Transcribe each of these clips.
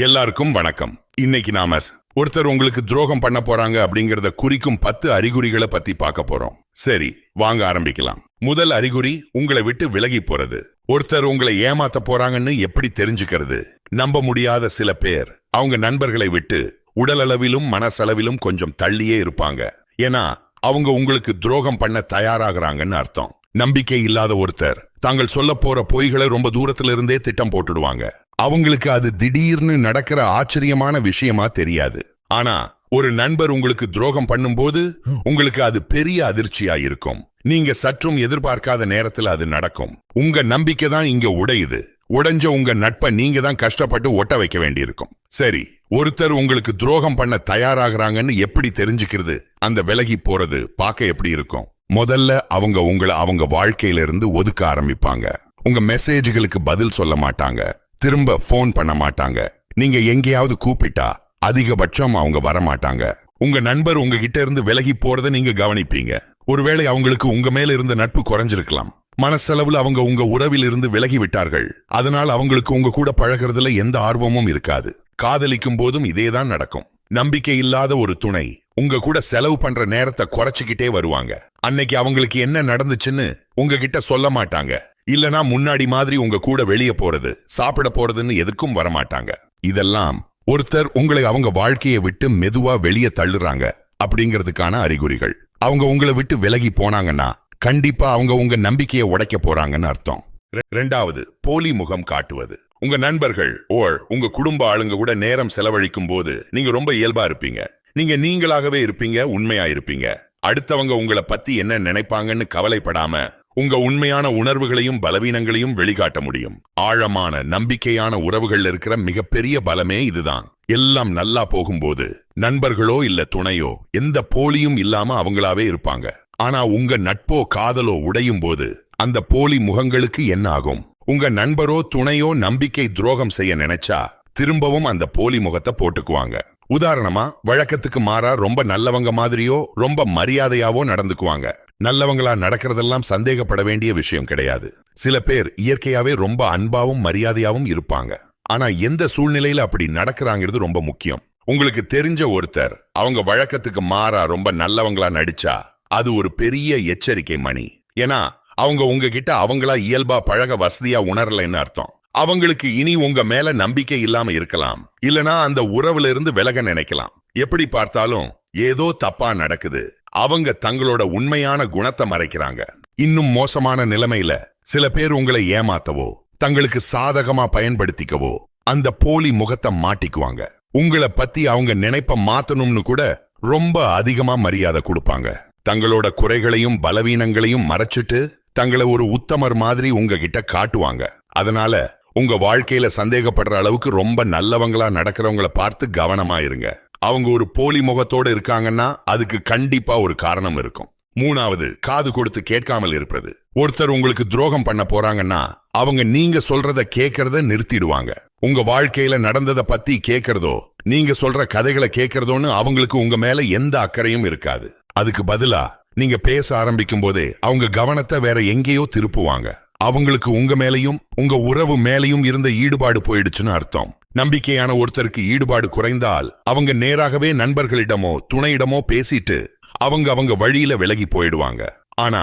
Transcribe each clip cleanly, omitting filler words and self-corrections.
எல்லாருக்கும் வணக்கம். இன்னைக்கு நாம ஒருத்தர் உங்களுக்கு துரோகம் பண்ண போறாங்க அப்படிங்கறத குறிக்கும் 10 அறிகுறிகளை பத்தி பார்க்க போறோம். சரி, வாங்க ஆரம்பிக்கலாம். முதல் அறிகுறி, உங்களை விட்டு விலகி போறது. ஒருத்தர் உங்களை ஏமாத்த போறாங்கன்னு எப்படி தெரிஞ்சுக்கிறது? நம்ப முடியாத சில பேர் அவங்க நண்பர்களை விட்டு உடல் அளவிலும் மனசளவிலும் கொஞ்சம் தள்ளியே இருப்பாங்க. ஏன்னா அவங்க உங்களுக்கு துரோகம் பண்ண தயாராகிறாங்கன்னு அர்த்தம். நம்பிக்கை இல்லாத ஒருத்தர் தாங்கள் சொல்ல போற பொய்களை ரொம்ப தூரத்துல இருந்தே திட்டம் போட்டுடுவாங்க. அவங்களுக்கு அது திடீர்னு நடக்கிற ஆச்சரியமான விஷயமா தெரியாது. ஆனா ஒரு நண்பர் உங்களுக்கு துரோகம் பண்ணும்போது உங்களுக்கு அது பெரிய அதிர்ச்சியா இருக்கும். நீங்க சற்றும் எதிர்பார்க்காத நேரத்துல அது நடக்கும். உங்க நம்பிக்கை தான் இங்க உடையுது. உடைஞ்ச உங்க நட்பை நீங்க தான் கஷ்டப்பட்டு ஒட்ட வைக்க வேண்டியிருக்கும். சரி, ஒருத்தர் உங்களுக்கு துரோகம் பண்ண தயாராகிறாங்கன்னு எப்படி தெரிஞ்சுக்கிறது? அந்த விலகி போறது பார்க்க எப்படி இருக்கும்? முதல்ல அவங்க உங்களை அவங்க வாழ்க்கையில இருந்து ஒதுக்க ஆரம்பிப்பாங்க. உங்க மெசேஜ்களுக்கு பதில் சொல்ல மாட்டாங்க, திரும்ப போன் பண்ண மாட்டாங்க. நீங்க எங்கேயாவது கூப்பிட்டா அதிகபட்சம் அவங்க வர மாட்டாங்க. உங்க நண்பர் உங்ககிட்ட இருந்து விலகி போறதை நீங்க கவனிப்பீங்க. ஒருவேளை அவங்களுக்கு உங்க மேல இருந்த நட்பு குறைஞ்சிருக்கலாம். மனசளவுல அவங்க உங்க உறவில் இருந்து விலகி விட்டார்கள். அதனால் அவங்களுக்கு உங்க கூட பழகிறதுல எந்த ஆர்வமும் இருக்காது. காதலிக்கும் போதும் இதேதான் நடக்கும். நம்பிக்கை இல்லாத ஒரு துணை உங்க கூட செலவு பண்ற நேரத்தை குறைச்சிக்கிட்டே வருவாங்க. அன்னைக்கு அவங்களுக்கு என்ன நடந்துச்சுன்னு உங்ககிட்ட சொல்ல மாட்டாங்க. இல்லனா முன்னாடி மாதிரி உங்க கூட வெளியே போறது, சாப்பிட போறதுன்னு எதுக்கும் வரமாட்டாங்க. இதெல்லாம் ஒருத்தர் உங்களை அவங்க வாழ்க்கையை விட்டு மெதுவா வெளியே தள்ளுறாங்க அப்படிங்கிறதுக்கான அறிகுறிகள். அவங்க உங்களை விட்டு விலகி போனாங்கன்னா கண்டிப்பா அவங்க உங்க நம்பிக்கையை உடைக்க போறாங்கன்னு அர்த்தம். ரெண்டாவது, போலி முகம் காட்டுவது. உங்க நண்பர்கள் உங்க குடும்ப ஆளுங்க கூட நேரம் செலவழிக்கும் போது நீங்க ரொம்ப இயல்பா இருப்பீங்க. நீங்க நீங்களாகவே இருப்பீங்க, உண்மையா இருப்பீங்க. அடுத்தவங்க உங்களை பத்தி என்ன நினைப்பாங்கன்னு கவலைப்படாம உங்க உண்மையான உணர்வுகளையும் பலவீனங்களையும் வெளிக்காட்ட முடியும். ஆழமான நம்பிக்கையான உறவுகள் இருக்கிற மிகப்பெரிய பலமே இதுதான். எல்லாம் நல்லா போகும்போது நண்பர்களோ இல்ல துணையோ எந்த போலியும் இல்லாம அவங்களாவே இருப்பாங்க. ஆனா உங்க நட்போ காதலோ உடையும் போது அந்த போலி முகங்களுக்கு என்ன ஆகும்? உங்க நண்பரோ துணையோ நம்பிக்கை துரோகம் செய்ய நினைச்சா திரும்பவும் அந்த போலி முகத்தை போட்டுக்குவாங்க. உதாரணமா, வழக்கத்துக்கு மாறா ரொம்ப நல்லவங்க மாதிரியோ ரொம்ப மரியாதையாவோ நடந்துக்குவாங்க. நல்லவங்களா நடக்கிறதெல்லாம் சந்தேகப்பட வேண்டிய விஷயம் கிடையாது. சில பேர் இயற்கையாவே ரொம்ப அன்பாவும் மரியாதையாவும் இருப்பாங்க. ஆனா எந்த சூழ்நிலையில அப்படி நடக்கிறாங்கிறது ரொம்ப முக்கியம். உங்களுக்கு தெரிஞ்ச ஒருத்தர் அவங்க வழக்கத்துக்கு மாறா ரொம்ப நல்லவங்களா நடிச்சா அது ஒரு பெரிய எச்சரிக்கை மணி. ஏன்னா அவங்க உங்ககிட்ட அவங்களா இயல்பா பழக வசதியா உணரலைன்னு அர்த்தம். அவங்களுக்கு இனி உங்க மேல நம்பிக்கை இல்லாம இருக்கலாம். இல்லனா அந்த உறவுல இருந்து விலக நினைக்கலாம். எப்படி பார்த்தாலும் ஏதோ தப்பா நடக்குது. அவங்க தங்களோட உண்மையான குணத்தை மறைக்கிறாங்க. இன்னும் மோசமான நிலைமையில சில பேர் உங்களை ஏமாத்தவோ தங்களுக்கு சாதகமா பயன்படுத்திக்கவோ அந்த போலி முகத்தை மாட்டிக்குவாங்க. உங்களை பத்தி அவங்க நினைப்ப மாத்தணும்னு கூட ரொம்ப அதிகமா மரியாதை கொடுப்பாங்க. தங்களோட குறைகளையும் பலவீனங்களையும் மறைச்சிட்டு தங்களை ஒரு உத்தமர் மாதிரி உங்ககிட்ட காட்டுவாங்க. அதனால உங்க வாழ்க்கையில சந்தேகப்படுற அளவுக்கு ரொம்ப நல்லவங்களா நடக்கிறவங்கள பார்த்து கவனமா இருங்க. அவங்க ஒரு போலி முகத்தோடு இருக்காங்கன்னா அதுக்கு கண்டிப்பா ஒரு காரணம் இருக்கும். மூணாவது, காது கொடுத்து கேட்காமல் இருப்பது. ஒருத்தர் உங்களுக்கு துரோகம் பண்ண போறாங்கன்னா அவங்க நீங்க சொல்றத கேட்கறத நிறுத்திடுவாங்க. உங்க வாழ்க்கையில நடந்ததை பத்தி கேட்கறதோ நீங்க சொல்ற கதைகளை கேட்கறதோன்னு அவங்களுக்கு உங்க மேல எந்த அக்கறையும் இருக்காது. அதுக்கு பதிலா நீங்க பேச ஆரம்பிக்கும் போதே அவங்க கவனத்தை வேற எங்கேயோ திருப்புவாங்க. அவங்களுக்கு உங்க மேலையும் உங்க உறவு மேலையும் இருந்த ஈடுபாடு போயிடுச்சுன்னு அர்த்தம். நம்பிக்கையான ஒருத்தருக்கு ஈடுபாடு குறைந்தால் அவங்க நேராகவே நண்பர்களிடமோ துணையிடமோ பேசிட்டு அவங்க வழியில விலகி போயிடுவாங்க. ஆனா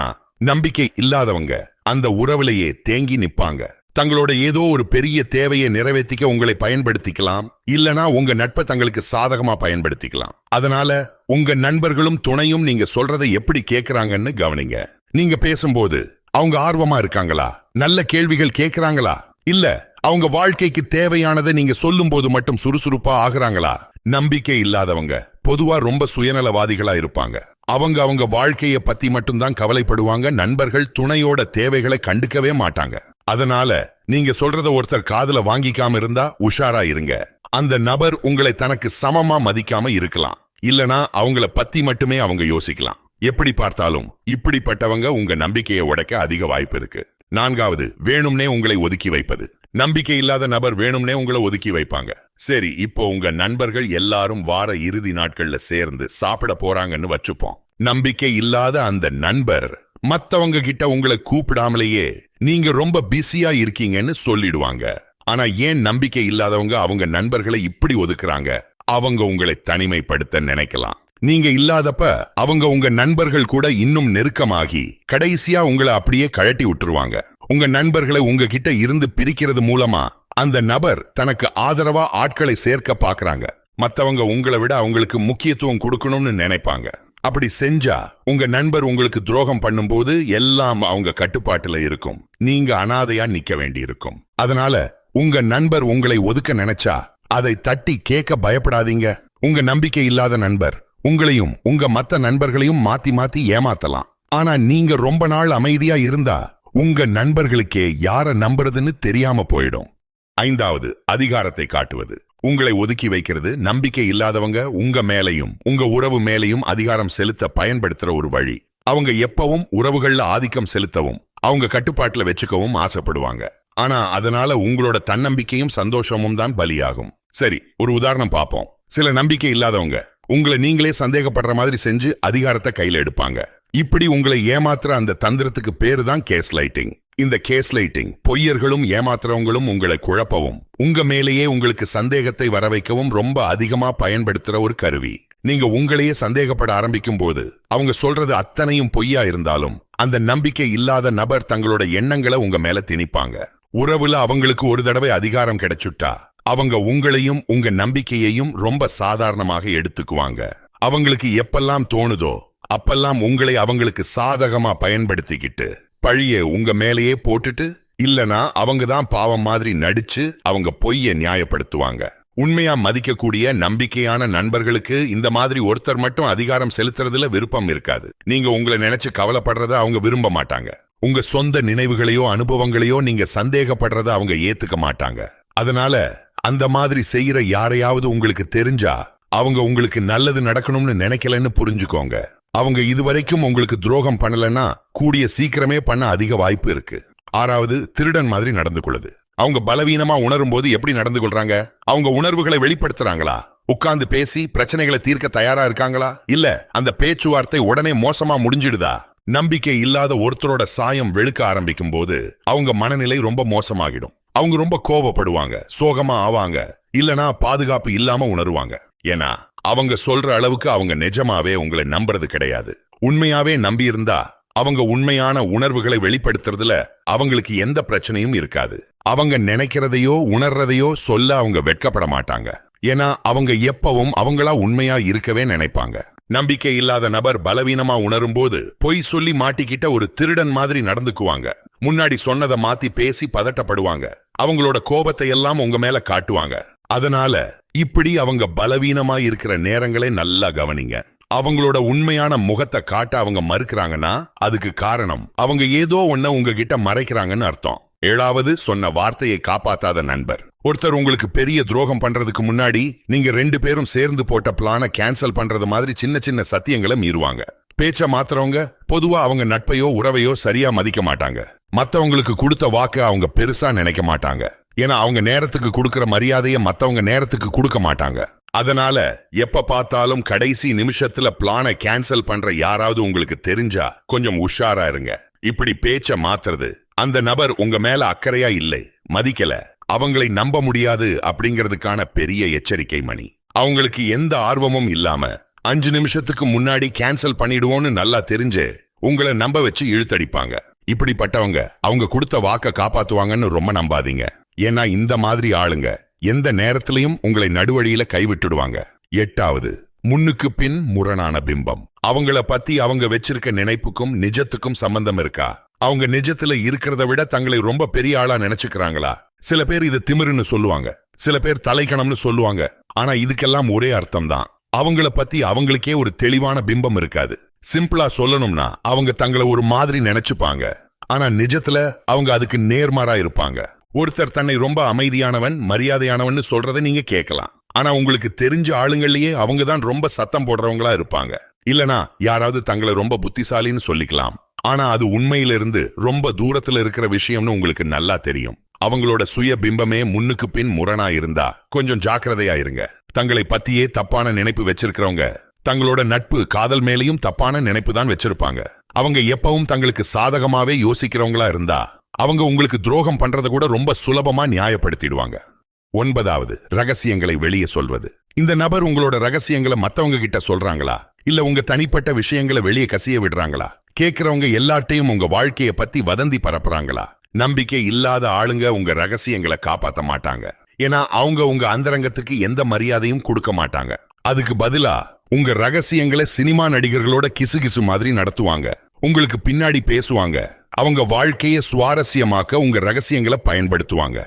நம்பிக்கை இல்லாதவங்க அந்த உறவுலையே தேங்கி நிப்பாங்க. தங்களோட ஏதோ ஒரு பெரிய தேவையை நிறைவேற்றிக்க உங்களை பயன்படுத்திக்கலாம். இல்லனா உங்க நட்பை தங்களுக்கு சாதகமா பயன்படுத்திக்கலாம். அதனால உங்க நண்பர்களும் துணையும் நீங்க சொல்றதை எப்படி கேட்கறாங்கன்னு கவனிங்க. நீங்க பேசும்போது அவங்க ஆர்வமா இருக்காங்களா? நல்ல கேள்விகள் கேட்கறாங்களா? இல்ல அவங்க வாழ்க்கைக்கு தேவையானதை நீங்க சொல்லும் போது மட்டும் சுறுசுறுப்பா ஆகுறாங்களா? நம்பிக்கை இல்லாதவங்க பொதுவா ரொம்ப சுயநலவாதிகளா இருப்பாங்க. அவங்க வாழ்க்கைய பத்தி மட்டும்தான் கவலைப்படுவாங்க. நண்பர்கள் துணையோட தேவைகளை கண்டுக்கவே மாட்டாங்க. அதனால நீங்க சொல்றத ஒருத்தர் காதுல வாங்கிக்காம இருந்தா உஷாரா இருங்க. அந்த நபர் உங்களை தனக்கு சமமா மதிக்காம இருக்கலாம். இல்லனா அவங்கள பத்தி மட்டுமே அவங்க யோசிக்கலாம். எப்படி பார்த்தாலும் இப்படிப்பட்டவங்க உங்க நம்பிக்கையை உடைக்க அதிக வாய்ப்பு இருக்கு. நான்காவது, வேணும்னே உங்களை ஒதுக்கி வைப்பது. நம்பிக்கை இல்லாத நபர் வேணும்னே உங்களை ஒதுக்கி வைப்பாங்க. சரி, இப்போ உங்க நண்பர்கள் எல்லாரும் வார இறுதி நாட்கள்ல சேர்ந்து சாப்பிட போறாங்கன்னு வச்சுப்போம். நம்பிக்கை இல்லாத அந்த நண்பர் மத்தவங்க கிட்ட உங்களை கூப்பிடாமலேயே நீங்க ரொம்ப பிஸியா இருக்கீங்கன்னு சொல்லிடுவாங்க. ஆனா ஏன் நம்பிக்கை இல்லாதவங்க அவங்க நண்பர்களை இப்படி ஒதுக்குறாங்க? அவங்க உங்களை தனிமைப்படுத்த நினைக்கலாம். நீங்க இல்லாதப்ப அவங்க உங்க நண்பர்கள் கூட இன்னும் நெருக்கமாகி கடைசியா உங்களை அப்படியே கழட்டி விட்டுருவாங்க. உங்க நண்பர்களை உங்ககிட்ட இருந்து பிரிக்கிறது மூலமா அந்த நபர் தனக்கு ஆதரவா ஆட்களை சேர்க்க பாக்குறாங்க. மத்தவங்க உங்களை விட அவங்களுக்கு முக்கியத்துவம் கொடுக்கணும்னு நினைப்பாங்க. அப்படி செஞ்சா உங்க நண்பர் உங்களுக்கு துரோகம் பண்ணும்போது எல்லாம் அவங்க கட்டுப்பாட்டுல இருக்கும். நீங்க அனாதையா நிக்க வேண்டி இருக்கும். அதனால உங்க நண்பர் உங்களை ஒதுக்க நினைச்சா அதை தட்டி கேட்க பயப்படாதீங்க. உங்க நம்பிக்கை இல்லாத நண்பர் உங்களையும் உங்க மத்த நண்பர்களையும் மாத்தி மாத்தி ஏமாத்தலாம். ஆனா நீங்க ரொம்ப நாள் அமைதியா இருந்தா உங்க நண்பர்களுக்கே யார நம்புறதுன்னு தெரியாம போயிடும். 5வது, அதிகாரத்தை காட்டுவது. உங்களை ஒதுக்கி வைக்கிறது நம்பிக்கை இல்லாதவங்க உங்க மேலையும் உங்க உறவு மேலையும் அதிகாரம் செலுத்த பயன்படுத்துற ஒரு வழி. அவங்க எப்பவும் உறவுகள்ல ஆதிக்கம் செலுத்தவும் அவங்க கட்டுப்பாட்டுல வச்சுக்கவும் ஆசைப்படுவாங்க. ஆனா அதனால உங்களோட தன்னம்பிக்கையும் சந்தோஷமும் தான் பலியாகும். சரி, ஒரு உதாரணம் பார்ப்போம். சில நம்பிக்கை இல்லாதவங்க உங்களை நீங்களே சந்தேகப்படுற மாதிரி செஞ்சு அதிகாரத்தை கையில எடுப்பாங்க. இப்படி உங்களை ஏமாத்துற அந்த தந்திரத்துக்கு பேரு தான் கேஸ் லைட்டிங். இந்த கேஸ் லைட்டிங் பொய்யர்களும் ஏமாத்துறவங்களும் உங்களை குழப்பவும் உங்க மேலேயே உங்களுக்கு சந்தேகத்தை வர வைக்கவும் ரொம்ப அதிகமா பயன்படுத்துற ஒரு கருவி. நீங்க உங்களையே சந்தேகப்பட ஆரம்பிக்கும் போது அவங்க சொல்றது அத்தனையும் பொய்யா இருந்தாலும் அந்த நம்பிக்கை இல்லாத நபர் தங்களோட எண்ணங்களை உங்க மேல திணிப்பாங்க. உறவுல அவங்களுக்கு ஒரு தடவை அதிகாரம் கிடைச்சுட்டா அவங்க உங்களையும் உங்க நம்பிக்கையையும் ரொம்ப சாதாரணமாக எடுத்துக்குவாங்க. அவங்களுக்கு எப்பெல்லாம் தோணுதோ அப்பெல்லாம் உங்களை அவங்களுக்கு சாதகமா பயன்படுத்திக்கிட்டு பழிய உங்க மேலேயே போட்டுட்டு இல்லனா அவங்க தான் பாவம் மாதிரி நடிச்சு அவங்க பொய்ய நியாயப்படுத்துவாங்க. உண்மையா மதிக்கக்கூடிய நம்பிக்கையான நண்பர்களுக்கு இந்த மாதிரி ஒருத்தர் மட்டும் அதிகாரம் செலுத்துறதுல விருப்பம் இருக்காது. நீங்க உங்களை நினைச்சு கவலைப்படுறத அவங்க விரும்ப மாட்டாங்க. உங்க சொந்த நினைவுகளையோ அனுபவங்களையோ நீங்க சந்தேகப்படுறத அவங்க ஏத்துக்க மாட்டாங்க. அதனால அந்த மாதிரி செய்யற யாரையாவது உங்களுக்கு தெரிஞ்சா அவங்க உங்களுக்கு நல்லது நடக்கணும்னு நினைக்கலன்னு புரிஞ்சுக்கோங்க. அவங்க இதுவரைக்கும் உங்களுக்கு துரோகம் பண்ணலன்னா கூடிய சீக்கிரமே பண்ண அதிக வாய்ப்பு இருக்கு. 6வது, திருடன் மாதிரி நடந்து கொள்ளுது. அவங்க பலவீனமா உணரும் போது எப்படி நடந்து கொள்றாங்க? அவங்க உணர்வுகளை வெளிப்படுத்துறாங்களா? உட்கார்ந்து பேசி பிரச்சனைகளை தீர்க்க தயாரா இருக்காங்களா? இல்ல அந்த பேச்சுவார்த்தை உடனே மோசமா முடிஞ்சிடுதா? நம்பிக்கை இல்லாத ஒருத்தரோட சாயம் வெளுக்க ஆரம்பிக்கும் போது அவங்க மனநிலை ரொம்ப மோசமாகிடும். அவங்க ரொம்ப கோபப்படுவாங்க, சோகமா ஆவாங்க, இல்லனா பாதுகாப்பு இல்லாம உணருவாங்க. ஏன்னா அவங்க சொல்ற அளவுக்கு அவங்க நிஜமாவே உங்களை நம்புறது கிடையாது. உண்மையாவே நம்பி இருந்தா அவங்க உண்மையான உணர்வுகளை வெளிப்படுத்துறதுல அவங்களுக்கு எந்த பிரச்சனையும் இருக்காது. அவங்க நினைக்கிறதையோ உணர்றதையோ சொல்ல அவங்க வெட்கப்பட மாட்டாங்க. ஏன்னா அவங்க எப்பவும் அவங்களா உண்மையா இருக்கவே நினைப்பாங்க. நம்பிக்கை இல்லாத நபர் பலவீனமா உணரும் போது பொய் சொல்லி மாட்டிக்கிட்ட ஒரு திருடன் மாதிரி நடந்துக்குவாங்க. முன்னாடி சொன்னதை மாத்தி பேசி பதட்டப்படுவாங்க. அவங்களோட கோபத்தை எல்லாம் உங்க மேல காட்டுவாங்க. அதனால இப்படி அவங்க பலவீனமா இருக்கிற நேரங்களே நல்லா கவனிங்க. அவங்களோட உண்மையான முகத்தை காட்ட அவங்க மறுக்கிறாங்கன்னா அதுக்கு காரணம் அவங்க ஏதோ ஒன்ன உங்ககிட்ட மறைக்கிறாங்கன்னு அர்த்தம். 7வது, சொன்ன வார்த்தையை காப்பாத்தாத நண்பர். ஒருத்தர் உங்களுக்கு பெரிய துரோகம் பண்றதுக்கு முன்னாடி நீங்க 2 பேரும் சேர்ந்து போட்ட பிளான கேன்சல் பண்றது மாதிரி சின்ன சின்ன சத்தியங்களை மீறுவாங்க. பேச்ச மாத்துறவங்க பொதுவா அவங்க நட்பையோ உறவையோ சரியா மதிக்க மாட்டாங்க. மத்தவங்களுக்கு கொடுத்த வாக்க அவங்க பெருசா நினைக்க மாட்டாங்க. ஏன்னா அவங்க நேரத்துக்கு கொடுக்கிற மரியாதையை மத்தவங்க நேரத்துக்கு கொடுக்க மாட்டாங்க. அதனால எப்ப பார்த்தாலும் கடைசி நிமிஷத்துல பிளானை கேன்சல் பண்ற யாராவது உங்களுக்கு தெரிஞ்சா கொஞ்சம் உஷாரா இருங்க. இப்படி பேச்ச மாத்துறது அந்த நபர் உங்க மேல அக்கறையா இல்லை, மதிக்கல, அவங்களை நம்ப முடியாது அப்படிங்கிறதுக்கான பெரிய எச்சரிக்கை மணி. அவங்களுக்கு எந்த ஆர்வமும் இல்லாம 5 நிமிஷத்துக்கு முன்னாடி கேன்சல் பண்ணிடுவோன்னு நல்லா தெரிஞ்சு உங்களை நம்ப வச்சு இழுத்தடிப்பாங்க. இப்படிப்பட்டவங்க அவங்க கொடுத்த வாக்க காப்பாத்துவாங்கன்னு ரொம்ப நம்பாதீங்க. ஏன்னா இந்த மாதிரி ஆளுங்க எந்த நேரத்திலையும் உங்களை நடுவழியில கைவிட்டுடுவாங்க. 8வது, முன்னுக்கு பின் முரணான பிம்பம். அவங்கள பத்தி அவங்க வச்சிருக்க நினைப்புக்கும் நிஜத்துக்கும் சம்பந்தம் இருக்கா? அவங்க நிஜத்துல இருக்கிறத விட தங்களை ரொம்ப பெரிய ஆளா நினைச்சுக்கிறாங்களா? சில பேர் இது திமிருன்னு சொல்லுவாங்க, சில பேர் தலைக்கணம்னு சொல்லுவாங்க. ஆனா இதுக்கெல்லாம் ஒரே அர்த்தம் தான். அவங்கள பத்தி அவங்களுக்கே ஒரு தெளிவான பிம்பம் இருக்காது. சிம்பிளா சொல்லணும்னா அவங்க தங்களை ஒரு மாதிரி நினைச்சுப்பாங்க. ஆனா நிஜத்துல அவங்க அதுக்கு நேர்மாறா இருப்பாங்க. ஒருத்தர் தன்னை ரொம்ப அமைதியானவன், மரியாதையானவன் சொல்றதை நீங்க கேட்கலாம். ஆனா உங்களுக்கு தெரிஞ்ச ஆளுங்கள்லயே அவங்க தான் ரொம்ப சத்தம் போடுறவங்களா இருப்பாங்க. இல்லனா யாராவது தங்களை ரொம்ப புத்திசாலின்னு சொல்லிக்கலாம். ஆனா அது உண்மையிலிருந்து ரொம்ப தூரத்துல இருக்கிற விஷயம்னு உங்களுக்கு நல்லா தெரியும். அவங்களோட சுய பிம்பமே முன்னுக்கு பின் முரணா இருந்தா கொஞ்சம் ஜாக்கிரதையா இருங்க. தங்களை பத்தியே தப்பான நினைப்பு வச்சிருக்கிறவங்க தங்களோட நட்பு, காதல் மேலையும் தப்பான நினைப்பு தான் வச்சிருப்பாங்க. அவங்க எப்பவும் தங்களுக்கு சாதகமாவே யோசிக்கிறவங்களா இருந்தா அவங்க உங்களுக்கு துரோகம் பண்றத கூட ரொம்ப சுலபமா நியாயப்படுத்திடுவாங்க. 9வது, ரகசியங்களை வெளியே சொல்வது. இந்த நபர் உங்களோட ரகசியங்களை மத்தவங்க கிட்ட சொல்றாங்களா, இல்ல உங்க தனிப்பட்ட விஷயங்களை வெளியே கசிய விடுறாங்களா? கேட்கிறவங்க எல்லார்ட்டையும் உங்க வாழ்க்கைய பத்தி வதந்தி பரப்புறாங்களா? நம்பிக்கை இல்லாத ஆளுங்க உங்க ரகசியங்களை காப்பாத்த மாட்டாங்க. ஏன்னா அவங்க உங்க அந்தரங்கத்துக்கு எந்த மரியாதையும் கொடுக்க மாட்டாங்க. அதுக்கு பதிலா உங்க ரகசியங்களை சினிமா நடிகர்களோட கிசுகிசு மாதிரி நடத்துவாங்க. உங்களுக்கு பின்னாடி பேசுவாங்க. அவங்க வாழ்க்கையை சுவாரஸ்யமாக்க உங்க ரகசியங்களை பயன்படுத்துவாங்க.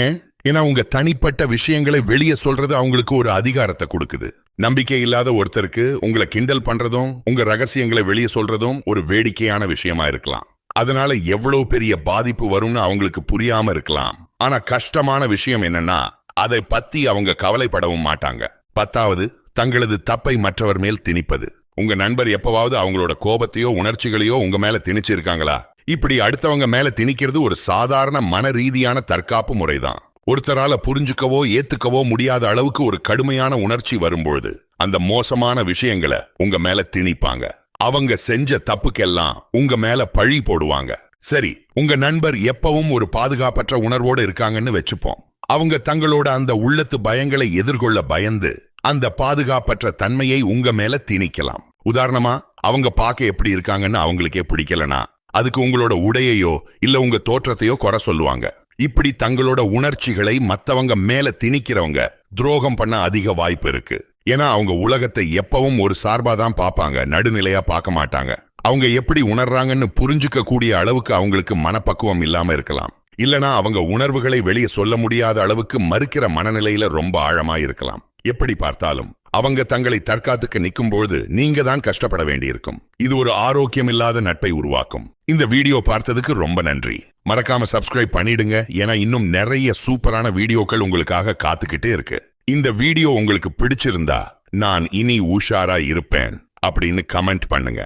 ஏன்? ஏன்னா உங்க தனிப்பட்ட விஷயங்களை வெளியே சொல்றது அவங்களுக்கு ஒரு அதிகாரத்தை கொடுக்குது. நம்பிக்கை இல்லாத ஒருத்தருக்கு உங்களை கிண்டல் பண்றதும் உங்க ரகசியங்களை வெளியே சொல்றதும் ஒரு வேடிக்கையான விஷயமா இருக்கலாம். அதனால எவ்வளவு பெரிய பாதிப்பு வரும்னு அவங்களுக்கு புரியாம இருக்கலாம். ஆனா கஷ்டமான விஷயம் என்னன்னா அதை பத்தி அவங்க கவலைப்படவும் மாட்டாங்க. 10வது, தங்களது தப்பை மற்றவர் மேல் திணிப்பது. உங்க நண்பர் எப்பவாவது அவங்களோட கோபத்தையோ உணர்ச்சிகளையோ உங்க மேல திணிச்சிருக்காங்களா? இப்படி அடுத்தவங்க மேல திணிக்கிறது ஒரு சாதாரண மன ரீதியான தற்காப்பு முறைதான். ஒருத்தரால புரிஞ்சுக்கவோ ஏத்துக்கவோ முடியாத அளவுக்கு ஒரு கடுமையான உணர்ச்சி வரும்பொழுது அந்த மோசமான விஷயங்களை உங்க மேல திணிப்பாங்க. அவங்க செஞ்ச தப்புக்கெல்லாம் உங்க மேல பழி போடுவாங்க. சரி, உங்க நண்பர் எப்பவும் ஒரு பாதுகாப்பற்ற உணர்வோடு இருக்காங்கன்னு வச்சுப்போம். அவங்க தங்களோட அந்த உள்ளத்து பயங்களை எதிர்கொள்ள பயந்து அந்த பாதுகாப்பற்ற தன்மையை உங்க மேல திணிக்கலாம். உதாரணமா, அவங்க பார்க்க எப்படி இருக்காங்கன்னு அவங்களுக்கே பிடிக்கலனா அதுக்கு உங்களோட உடையையோ இல்ல உங்க தோற்றத்தையோ குறை சொல்லுவாங்க. இப்படி தங்களோட உணர்ச்சிகளை மத்தவங்க மேல திணிக்கிறவங்க துரோகம் பண்ண அதிக வாய்ப்பு இருக்கு. ஏன்னா அவங்க உலகத்தை எப்பவும் ஒரு சார்பாதான் பார்ப்பாங்க, நடுநிலையா பார்க்க மாட்டாங்க. அவங்க எப்படி உணர்றாங்கன்னு புரிஞ்சுக்க கூடிய அளவுக்கு அவங்களுக்கு மனப்பக்குவம் இல்லாம இருக்கலாம். இல்லனா அவங்க உணர்வுகளை வெளியே சொல்ல முடியாத அளவுக்கு மறுக்கிற மனநிலையில ரொம்ப ஆழமா இருக்கலாம். எப்படி பார்த்தாலும் அவங்க தங்களை தற்காத்துக்க நிக்கும்போது நீங்க தான் கஷ்டப்பட வேண்டியிருக்கும். இது ஒரு ஆரோக்கியம் இல்லாத நட்பை உருவாக்கும். இந்த வீடியோ பார்த்ததுக்கு ரொம்ப நன்றி. மறக்காம சப்ஸ்கிரைப் பண்ணிடுங்க. ஏன்னா இன்னும் நிறைய சூப்பரான வீடியோக்கள் உங்களுக்காக காத்துக்கிட்டே இருக்கு. இந்த வீடியோ உங்களுக்கு பிடிச்சிருந்தா நான் இனி உஷாரா இருப்பேன் அப்படின்னு கமெண்ட் பண்ணுங்க.